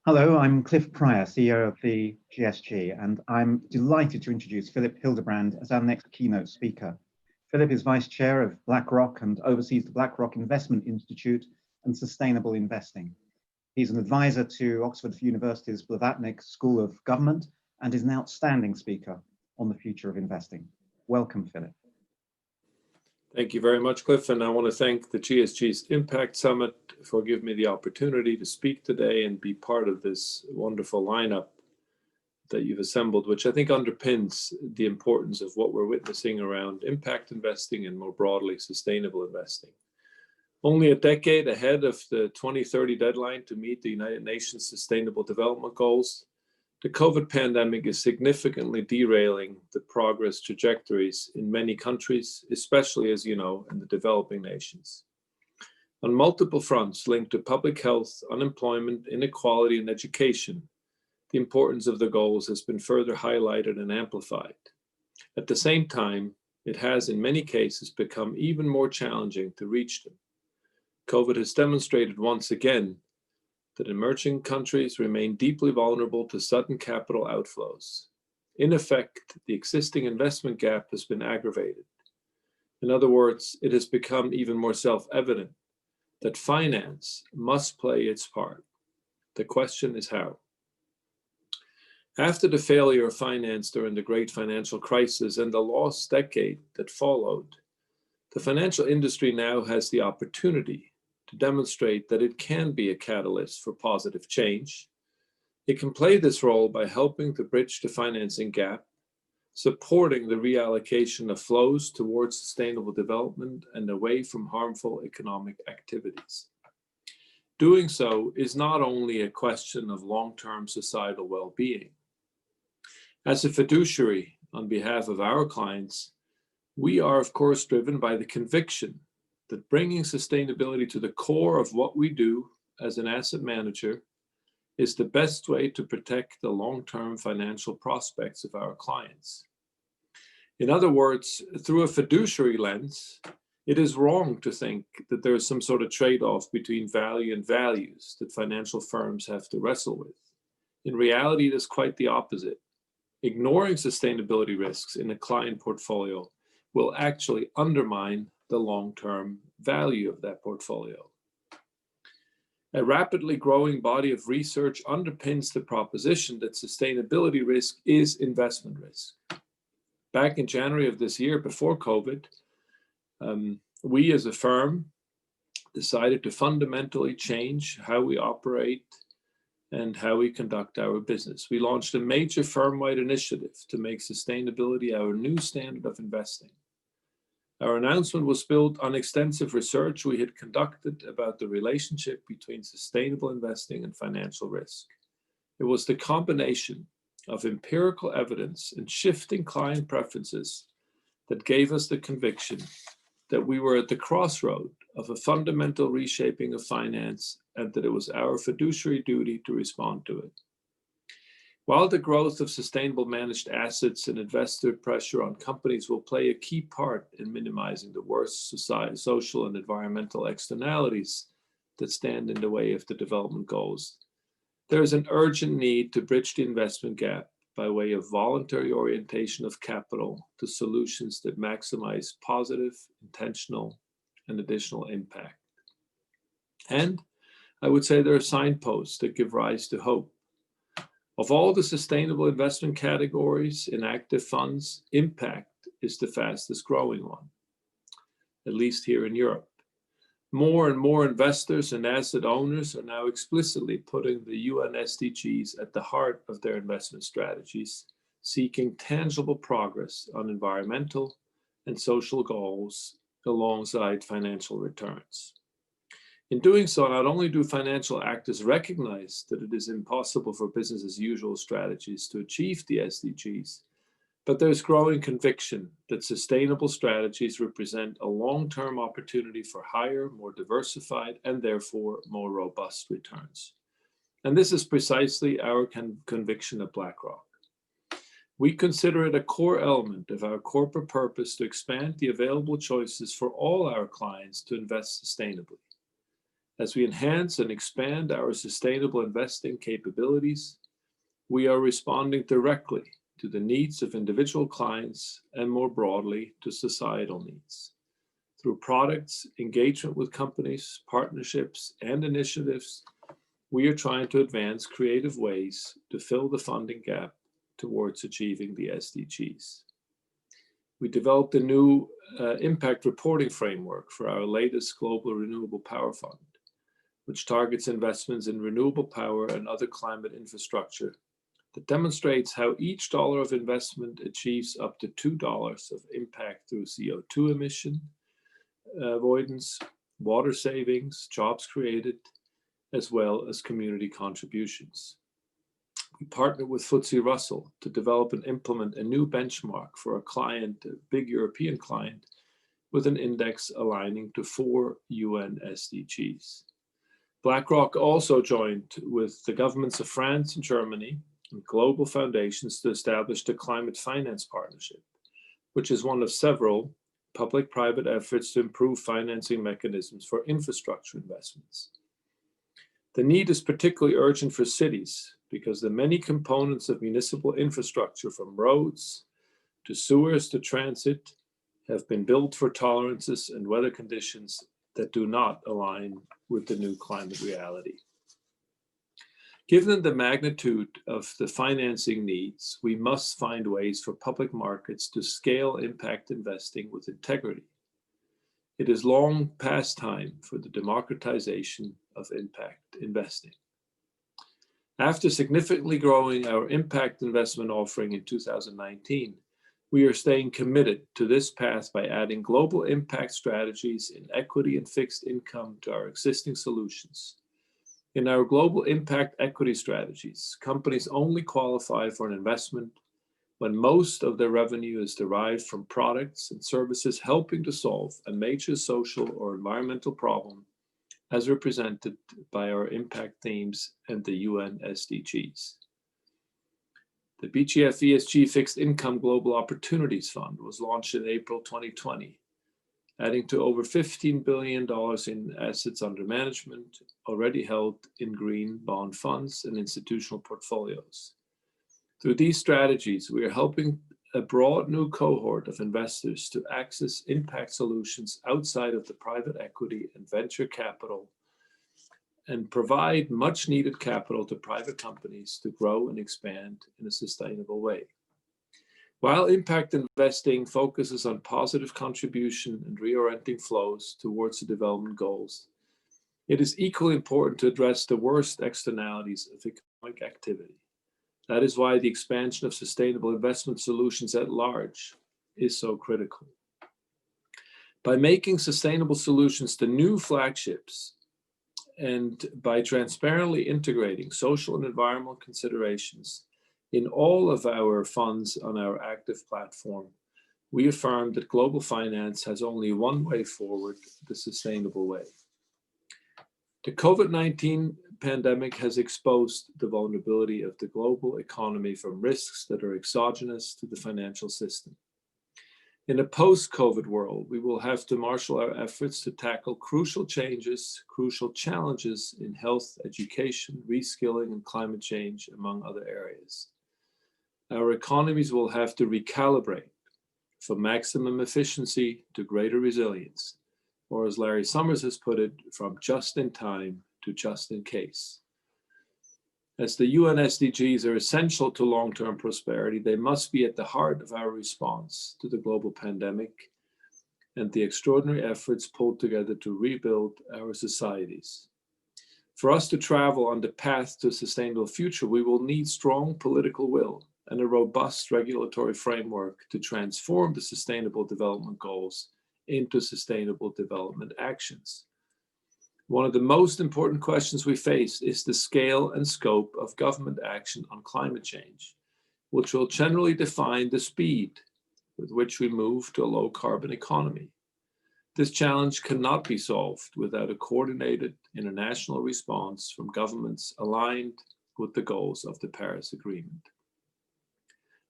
Hello, I'm Cliff Pryor, CEO of the GSG, and I'm delighted to introduce Philipp Hildebrand as our next keynote speaker. Philipp is Vice Chair of BlackRock and oversees the BlackRock Investment Institute and Sustainable Investing. He's an advisor to Oxford University's Blavatnik School of Government and is an outstanding speaker on the future of investing. Welcome, Philipp. Thank you very much, Cliff, and I want to thank the GSG's Impact Summit for giving me the opportunity to speak today and be part of this wonderful lineup that you've assembled, which I think underpins the importance of what we're witnessing around impact investing and more broadly sustainable investing. Only a decade ahead of the 2030 deadline to meet the United Nations Sustainable Development Goals, the COVID pandemic is significantly derailing the progress trajectories in many countries, especially, as you know, in the developing nations. On multiple fronts linked to public health, unemployment, inequality, and education, the importance of the goals has been further highlighted and amplified. At the same time, it has in many cases become even more challenging to reach them. COVID has demonstrated once again that emerging countries remain deeply vulnerable to sudden capital outflows. In effect, the existing investment gap has been aggravated. In other words, it has become even more self-evident that finance must play its part. The question is how. After the failure of finance during the great financial crisis and the lost decade that followed, the financial industry now has the opportunity to demonstrate that it can be a catalyst for positive change. It can play this role by helping to bridge the financing gap, supporting the reallocation of flows towards sustainable development and away from harmful economic activities. Doing so is not only a question of long-term societal well-being. As a fiduciary on behalf of our clients, we are of course driven by the conviction that bringing sustainability to the core of what we do as an asset manager is the best way to protect the long-term financial prospects of our clients. In other words, through a fiduciary lens, it is wrong to think that there is some sort of trade-off between value and values that financial firms have to wrestle with. In reality, it is quite the opposite. Ignoring sustainability risks in a client portfolio will actually undermine the long-term value of that portfolio. A rapidly growing body of research underpins the proposition that sustainability risk is investment risk. Back in January of this year, before COVID, we as a firm decided to fundamentally change how we operate and how we conduct our business. We launched a major firm-wide initiative to make sustainability our new standard of investing. Our announcement was built on extensive research we had conducted about the relationship between sustainable investing and financial risk. It was the combination of empirical evidence and shifting client preferences that gave us the conviction that we were at the crossroad of a fundamental reshaping of finance and that it was our fiduciary duty to respond to it. While the growth of sustainable managed assets and investor pressure on companies will play a key part in minimizing the worst social and environmental externalities that stand in the way of the development goals, there is an urgent need to bridge the investment gap by way of voluntary orientation of capital to solutions that maximize positive, intentional, and additional impact. And I would say there are signposts that give rise to hope. Of all the sustainable investment categories in active funds, impact is the fastest growing one, at least here in Europe. More and more investors and asset owners are now explicitly putting the UN SDGs at the heart of their investment strategies, seeking tangible progress on environmental and social goals alongside financial returns. In doing so, not only do financial actors recognize that it is impossible for business as usual strategies to achieve the SDGs, but there's growing conviction that sustainable strategies represent a long-term opportunity for higher, more diversified, and therefore more robust returns. And this is precisely our conviction at BlackRock. We consider it a core element of our corporate purpose to expand the available choices for all our clients to invest sustainably. As we enhance and expand our sustainable investing capabilities, we are responding directly to the needs of individual clients and more broadly to societal needs. Through products, engagement with companies, partnerships, and initiatives, we are trying to advance creative ways to fill the funding gap towards achieving the SDGs. We developed a new impact reporting framework for our latest Global Renewable Power Fund, which targets investments in renewable power and other climate infrastructure that demonstrates how each dollar of investment achieves up to $2 of impact through CO2 emission avoidance, water savings, jobs created, as well as community contributions. We partnered with FTSE Russell to develop and implement a new benchmark for a client, a big European client, with an index aligning to 4 UN SDGs. BlackRock also joined with the governments of France and Germany and global foundations to establish the Climate Finance Partnership, which is one of several public-private efforts to improve financing mechanisms for infrastructure investments. The need is particularly urgent for cities because the many components of municipal infrastructure, from roads to sewers to transit, have been built for tolerances and weather conditions that do not align with the new climate reality. Given the magnitude of the financing needs, we must find ways for public markets to scale impact investing with integrity. It is long past time for the democratization of impact investing. After significantly growing our impact investment offering in 2019, we are staying committed to this path by adding global impact strategies in equity and fixed income to our existing solutions. In our global impact equity strategies, companies only qualify for an investment when most of their revenue is derived from products and services helping to solve a major social or environmental problem, as represented by our impact themes and the UN SDGs. The BGF ESG Fixed Income Global Opportunities Fund was launched in April 2020, adding to over $15 billion in assets under management already held in green bond funds and institutional portfolios. Through these strategies, we are helping a broad new cohort of investors to access impact solutions outside of the private equity and venture capital and provide much needed capital to private companies to grow and expand in a sustainable way. While impact investing focuses on positive contribution and reorienting flows towards the development goals, it is equally important to address the worst externalities of economic activity. That is why the expansion of sustainable investment solutions at large is so critical. By making sustainable solutions the new flagships and by transparently integrating social and environmental considerations in all of our funds on our active platform, we affirm that global finance has only one way forward, the sustainable way. The COVID-19 pandemic has exposed the vulnerability of the global economy from risks that are exogenous to the financial system. In a post-COVID world, we will have to marshal our efforts to tackle crucial challenges in health, education, reskilling, and climate change, among other areas. Our economies will have to recalibrate from maximum efficiency to greater resilience, or as Larry Summers has put it, from just in time to just in case. As the UN SDGs are essential to long-term prosperity, they must be at the heart of our response to the global pandemic and the extraordinary efforts pulled together to rebuild our societies. For us to travel on the path to a sustainable future, we will need strong political will and a robust regulatory framework to transform the Sustainable Development Goals into sustainable development actions. One of the most important questions we face is the scale and scope of government action on climate change, which will generally define the speed with which we move to a low-carbon economy. This challenge cannot be solved without a coordinated international response from governments aligned with the goals of the Paris Agreement.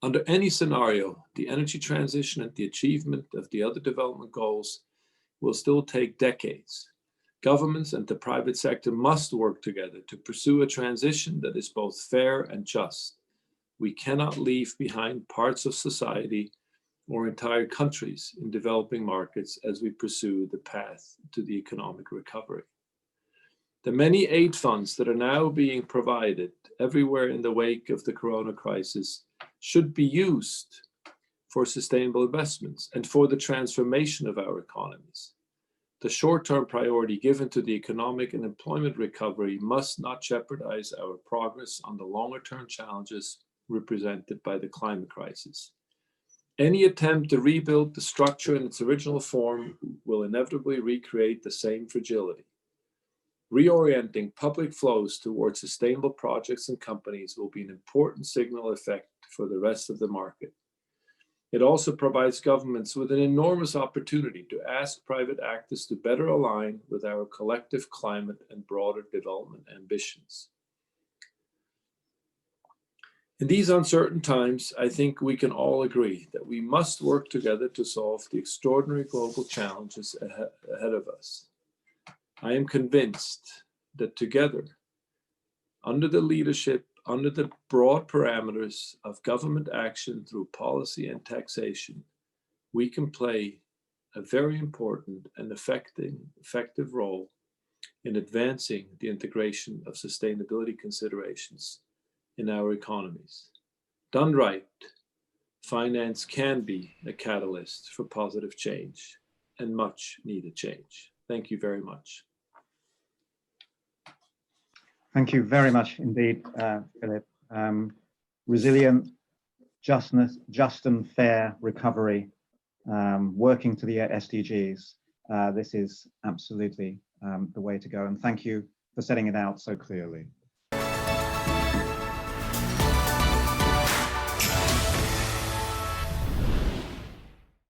Under any scenario, the energy transition and the achievement of the other development goals will still take decades, Governments and the private sector must work together to pursue a transition that is both fair and just. We cannot leave behind parts of society or entire countries in developing markets as we pursue the path to the economic recovery. The many aid funds that are now being provided everywhere in the wake of the corona crisis should be used for sustainable investments and for the transformation of our economies. The short-term priority given to the economic and employment recovery must not jeopardize our progress on the longer-term challenges represented by the climate crisis. Any attempt to rebuild the structure in its original form will inevitably recreate the same fragility. Reorienting public flows towards sustainable projects and companies will be an important signal effect for the rest of the market. It also provides governments with an enormous opportunity to ask private actors to better align with our collective climate and broader development ambitions. In these uncertain times, I think we can all agree that we must work together to solve the extraordinary global challenges ahead of us. I am convinced that together, under the broad parameters of government action through policy and taxation, we can play a very important and effective role in advancing the integration of sustainability considerations in our economies. Done right, finance can be a catalyst for positive change and much needed change. Thank you very much. Thank you very much indeed, Philipp. Resilient, just and fair recovery, working to the SDGs. This is absolutely the way to go. And thank you for setting it out so clearly.